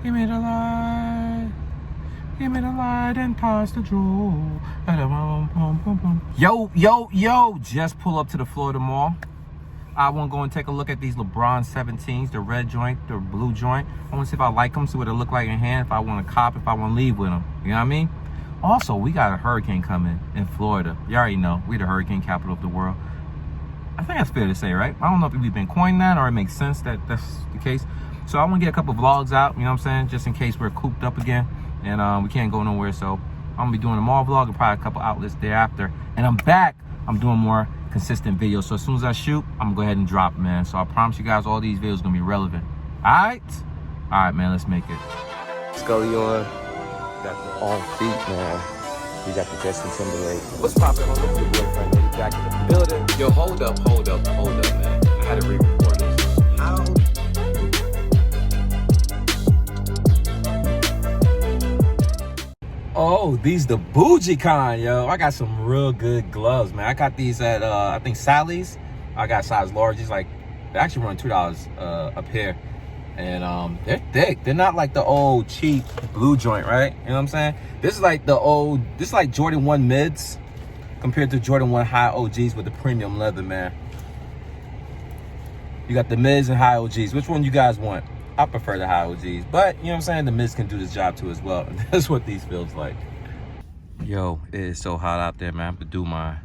Give me the light. Give me the light and pass the jewel. Yo. Just pull up to the Florida Mall. I want to go and take a look at these Lebron 17s, the red joint, the blue joint. I want to see if I like them, see what they look like in hand, if I want to cop, if I want to leave with them. You know what I mean? Also, we got a hurricane coming in Florida. You already know, we're the hurricane capital of the world. I think that's fair to say, right? I don't know if we've been coined that or it makes sense that that's the case. So I want to get a couple vlogs out, you know what I'm saying? Just in case we're cooped up again and we can't go nowhere. So I'm going to be doing a mall vlog and probably a couple outlets thereafter. And I'm back. I'm doing more consistent videos. So as soon as I shoot, I'm gonna go ahead and drop, man. So I promise you guys all these videos are gonna be relevant. All right, man, let's make it. Scully on. Got the on feet, man. We got the Justin Timberlake. What's poppin'? Your boyfriend Nitty back in the building. Yo, hold up, man. I had to re-record this. How? Oh, these the bougie kind, yo. I got some real good gloves, man. I got these at I think Sally's. I got size larges. Like they actually run $2 a pair, and they're thick. They're not like the old cheap blue joint, right? You know what I'm saying? This is like this is like Jordan 1 mids compared to Jordan 1 high OGs with the premium leather, man. You got the mids and high OGs. Which one you guys want? I prefer the high OGs, but you know what I'm saying? The mids can do this job too as well. That's what these feels like. Yo, it is so hot out there, man. I have to do my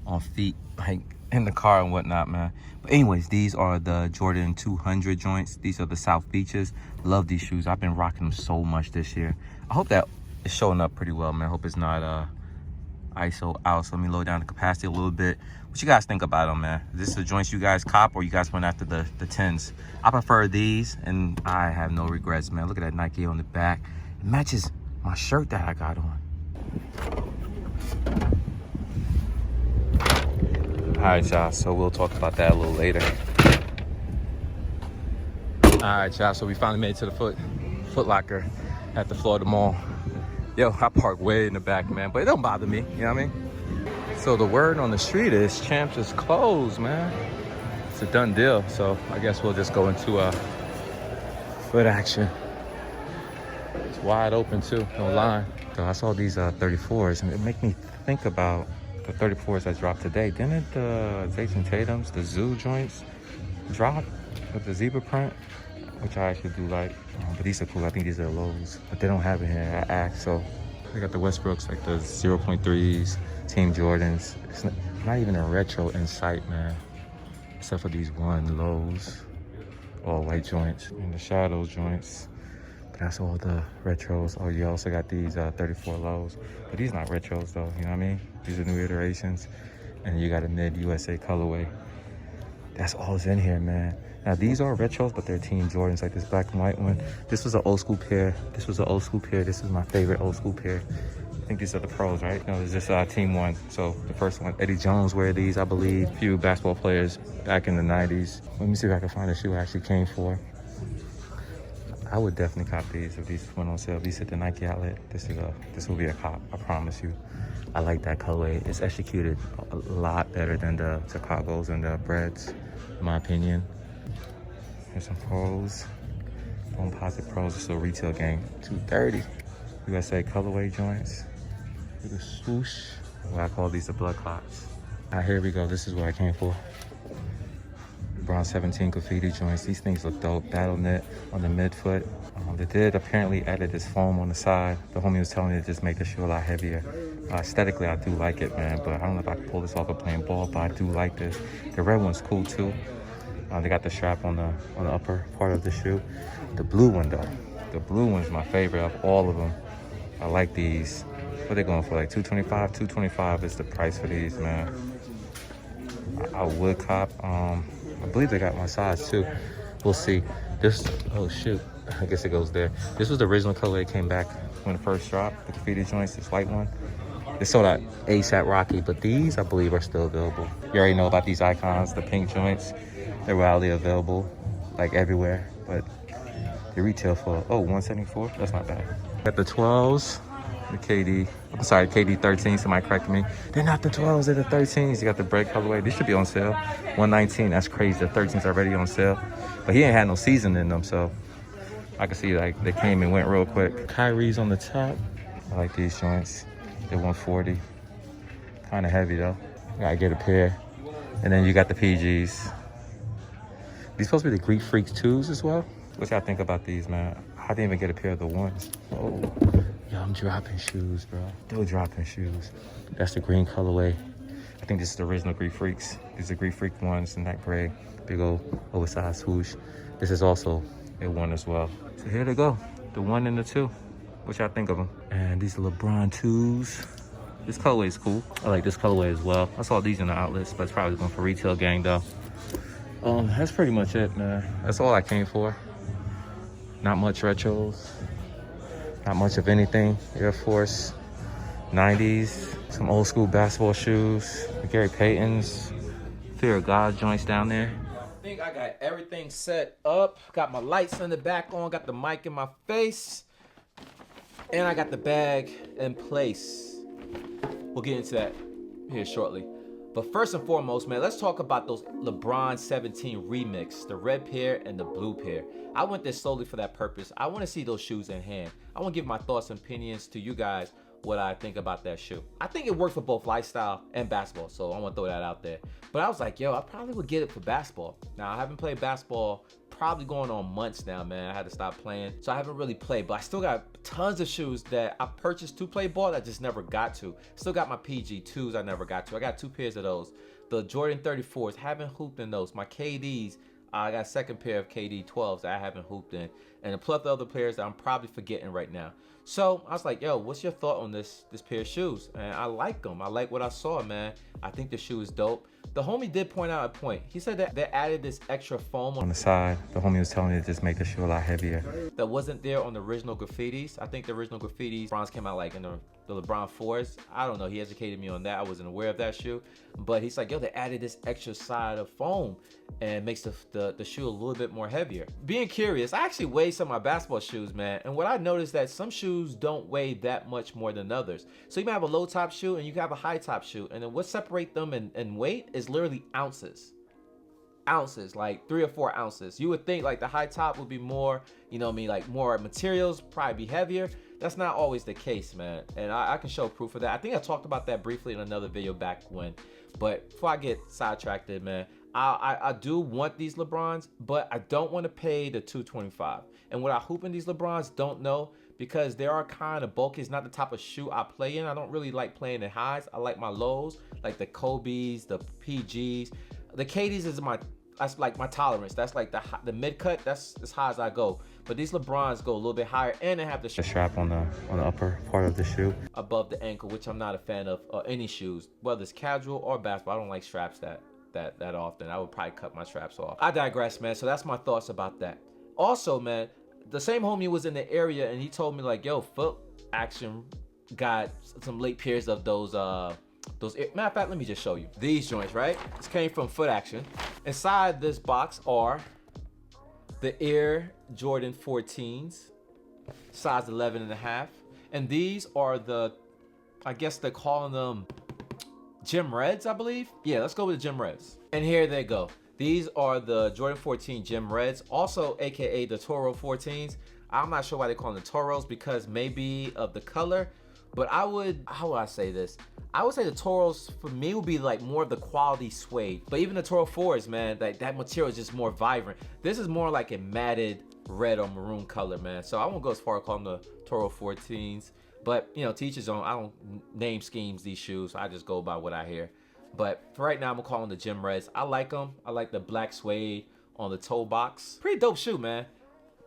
on feet, like in the car and whatnot, man. But anyways, these are the Jordan 200 joints. These are the South Beaches. Love these shoes. I've been rocking them so much this year. I hope that it's showing up pretty well, man. I hope it's not ISO out. So let me lower down the capacity a little bit. What you guys think about them, man? Is this the joints you guys cop or you guys went after the 10s? I prefer these and I have no regrets, man. Look at that Nike on the back. It matches my shirt that I got on. All right, y'all, so we'll talk about that a little later. All right, y'all, so we finally made it to the Foot Locker at the Florida Mall. Yo, I parked way in the back, man, but it don't bother me, you know what I mean? So the word on the street is Champs is closed, man. It's a done deal, so I guess we'll just go into foot action. It's wide open too, no line. So I saw these 34s and it made me think about the 34s that dropped today. Didn't the Jason Tatum's, the Zoo joints drop with the zebra print? Which I actually do like, but these are cool. I think these are lows, but they don't have it here. I asked, so they got the Westbrooks, like the 0.3s, Team Jordans. It's not even a retro in sight, man, except for these one lows, all white joints, and the shadows joints. But that's all the retros. Oh, you also got these 34 lows, but these not retros though. You know what I mean? These are new iterations, and you got a mid USA colorway. That's all that's in here, man. Now these are retros, but they're Team Jordans, like this black and white one. This was an old school pair. This was an old school pair. This is my favorite old school pair. I think these are the pros, right? No, this is Team 1. So the first one, Eddie Jones wear these, I believe. A few basketball players back in the 90s. Let me see if I can find a shoe I actually came for. I would definitely cop these if these went on sale. These at the Nike outlet. This will be a cop, I promise you. I like that colorway. It's executed a lot better than the Chicagos and the Breads, in my opinion. Here's some pros. Composite pros. This is a retail game. $230. USA colorway joints. Look at the swoosh. Well, I call these the blood clots. Now here we go. This is what I came for. Brown 17 graffiti joints. These things look dope. Battle knit on the midfoot. They did apparently added this foam on the side. The homie was telling me to just make the shoe a lot heavier. Aesthetically, I do like it, man, but I don't know if I can pull this off of playing ball, but I do like this. The red one's cool too. They got the strap on the upper part of the shoe. The blue one though, the blue one's my favorite of all of them. I like these. What are they going for? Like $225? $225 is the price for these, man. I would cop. I believe they got my size too. We'll see. This, oh shoot, I guess it goes there. This was the original color that came back when it first dropped. The graffiti joints, this white one. They sold out ASAP Rocky, but these I believe are still available. You already know about these icons, the pink joints. They're widely available, like everywhere, but they retail for, oh, $174. That's not bad. Got the 12s, the KD 13, somebody corrected me. They're not the 12s, they're the 13s. You got the bread colorway. These should be on sale. $119, that's crazy. The 13s are already on sale. But he ain't had no season in them, so I can see like they came and went real quick. Kyrie's on the top. I like these joints. They're 140. Kind of heavy though. Gotta get a pair. And then you got the PGs. These supposed to be the Greek Freaks 2s as well. What y'all think about these, man? I didn't even get a pair of the ones. Oh, yo, I'm dropping shoes, bro. Still dropping shoes. That's the green colorway. I think this is the original Greek Freaks. These are Greek Freak ones in that gray. Big old oversized swoosh. This is also a 1 as well. So here they go. The 1 and the 2. What y'all think of them? And these are Lebron 2s. This colorway is cool. I like this colorway as well. I saw these in the outlets, but it's probably going for retail gang though. That's pretty much it, man. That's all I came for. Not much retros. Not much of anything. Air Force 90s. Some old school basketball shoes. The Gary Paytons. Fear of God joints down there. I think I got everything set up. Got my lights in the back on. Got the mic in my face. And I got the bag in place. We'll get into that here shortly. But first and foremost, man, let's talk about those LeBron 17 remix, the red pair and the blue pair. I went there solely for that purpose. I want to see those shoes in hand. I want to give my thoughts and opinions to you guys, what I think about that shoe. I think it worked for both lifestyle and basketball, so I want to throw that out there. But I was like, yo, I probably would get it for basketball. Now, I haven't played basketball probably going on months now, man. I had to stop playing, so I haven't really played, but I still got tons of shoes that I purchased to play ball that I just never got to. Still got my PG2s I never got to. I got 2 pairs of those. The Jordan 34s, haven't hooped in those. My KDs, I got a second pair of KD 12s that I haven't hooped in, and a plethora of other players that I'm probably forgetting right now. So I was like, yo, what's your thought on this pair of shoes? And I like them. I like what I saw, man. I think the shoe is dope. The homie did point out a point. He said that they added this extra foam on the side. The homie was telling me to just make the shoe a lot heavier. That wasn't there on the original graffitis. I think the original graffitis, bronze came out like in the LeBron 4s. I don't know. He educated me on that. I wasn't aware of that shoe. But he's like, yo, they added this extra side of foam and makes the shoe a little bit more heavier. Being curious, I actually weighed some of my basketball shoes, man. And what I noticed that some shoes don't weigh that much more than others. So you can have a low top shoe and you can have a high top shoe. And then what separates them in weight is literally ounces. Ounces, like 3 or 4 ounces. You would think like the high top would be more, you know what I mean, like more materials, probably be heavier. That's not always the case, man. And I can show proof of that. I think I talked about that briefly in another video back when. But before I get sidetracked, man, I do want these LeBrons, but I don't want to pay the $225. And what I hoop in these LeBrons, don't know, because they are kind of bulky. It's not the type of shoe I play in. I don't really like playing in highs. I like my lows, like the Kobe's, the PG's. The KD's is that's like my tolerance. That's like the mid cut. That's as high as I go. But these LeBrons go a little bit higher, and they have the strap on the upper part of the shoe above the ankle, which I'm not a fan of any shoes, whether it's casual or basketball. I don't like straps that often. I would probably cut my straps off. I digress, man. So that's my thoughts about that. Also, man, the same homie was in the area, and he told me like, yo, Foot Action got some late pairs of those. Matter of fact, let me just show you these joints, right? This came from Foot Action. Inside this box are the Air Jordan 14s, size 11.5. And these are the, I guess they're calling them Gym Reds, I believe. Yeah, let's go with the Gym Reds. And here they go. These are the Jordan 14 Gym Reds, also AKA the Toro 14s. I'm not sure why they call them the Toros, because maybe of the color, but how would I say this? I would say the Toros for me would be like more of the quality suede, but even the Toro 4s, man, that material is just more vibrant. This is more like a matted red or maroon color, man. So I won't go as far as calling them the Toro 14s, but you know, to each his own. I don't name schemes these shoes. I just go by what I hear. But for right now, I'm gonna call them the Gym Reds. I like them. I like the black suede on the toe box. Pretty dope shoe, man.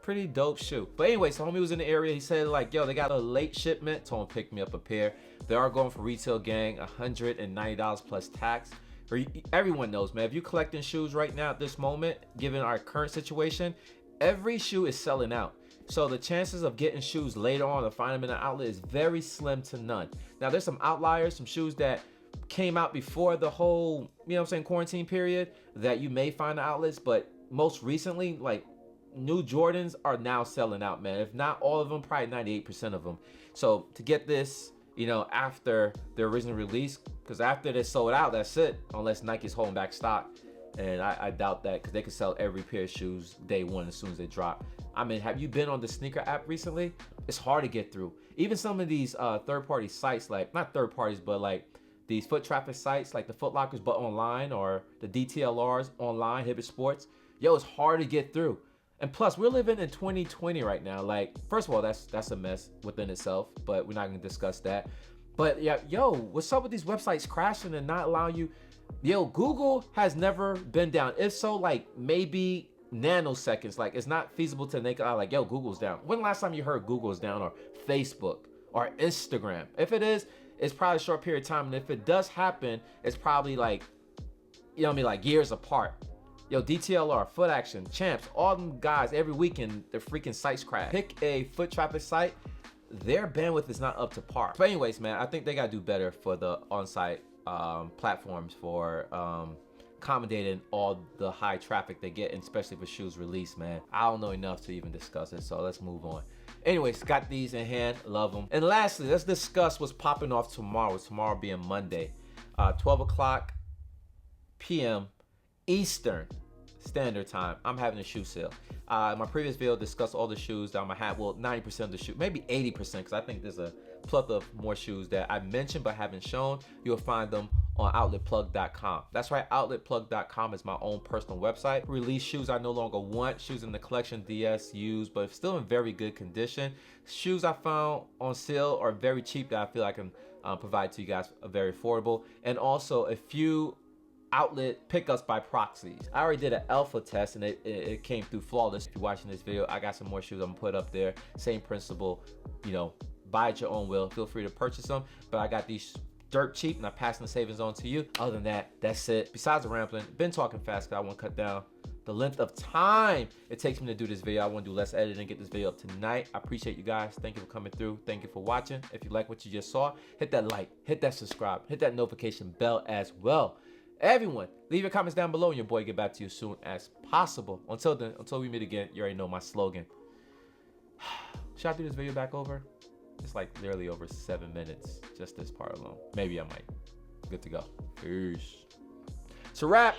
Pretty dope shoe. But anyway, so homie was in the area. He said like, yo, they got a late shipment. Told him to pick me up a pair. They are going for retail gang, $190 plus tax. Everyone knows, man, if you're collecting shoes right now at this moment, given our current situation, every shoe is selling out. So the chances of getting shoes later on or finding them in an outlet is very slim to none. Now there's some outliers, some shoes that came out before the whole, you know what I'm saying, quarantine period that you may find the outlets, but most recently, like, new Jordans are now selling out, man. If not all of them, probably 98% of them. So to get this, you know, after their original release, because after they sold out, that's it, unless Nike's holding back stock. And I doubt that, because they could sell every pair of shoes day one as soon as they drop. I mean, have you been on the sneaker app recently? It's hard to get through. Even some of these third-party sites, like not third parties, but like these foot traffic sites, like the Foot Lockers, but online, or the DTLRs online, Hibbett Sports. Yo, it's hard to get through. And plus, we're living in 2020 right now. Like, first of all, that's a mess within itself, but we're not gonna discuss that. But yeah, yo, what's up with these websites crashing and not allowing you? Yo, Google has never been down. If so, like maybe nanoseconds. Like, it's not feasible to naked eye. Like, yo, Google's down. When the last time you heard Google's down, or Facebook or Instagram? If it is, it's probably a short period of time. And if it does happen, it's probably like, you know what I mean, like years apart. Yo, DTLR, Foot Action, Champs, all them guys, every weekend, their freaking sites crash. Pick a foot traffic site, their bandwidth is not up to par. But anyways, man, I think they gotta do better for the on-site platforms for accommodating all the high traffic they get, and especially for shoes release, man. I don't know enough to even discuss it, so let's move on. Anyways, got these in hand, love them. And lastly, let's discuss what's popping off tomorrow, tomorrow being Monday, 12 o'clock p.m. Eastern Standard Time. I'm having a shoe sale. My previous video discussed all the shoes that I'm gonna have. Well, 90% of the shoe, maybe 80%, because I think there's a plethora of more shoes that I mentioned but haven't shown. You'll find them on outletplug.com. That's right, outletplug.com is my own personal website. Release shoes I no longer want, shoes in the collection, DS, used, but still in very good condition. Shoes I found on sale are very cheap that I feel I can provide to you guys very affordable. And also a few outlet pickups by proxy. I already did an alpha test and it came through flawless. If you're watching this video, I got some more shoes I'm gonna put up there. Same principle, you know, buy at your own will. Feel free to purchase them, but I got these dirt cheap and I'm passing the savings on to you. Other than that, that's it. Besides the rambling, been talking fast because I want to cut down the length of time it takes me to do this video. I want to do less editing and get this video up tonight. I appreciate you guys. Thank you for coming through. Thank you for watching. If you like what you just saw, hit that like, hit that subscribe, hit that notification bell as well. Everyone, leave your comments down below and your boy will get back to you as soon as possible. Until then, until we meet again, you already know my slogan. Should I do this video back over? It's like literally over 7 minutes, just this part alone. Maybe I might. Good to go. Peace. It's a wrap.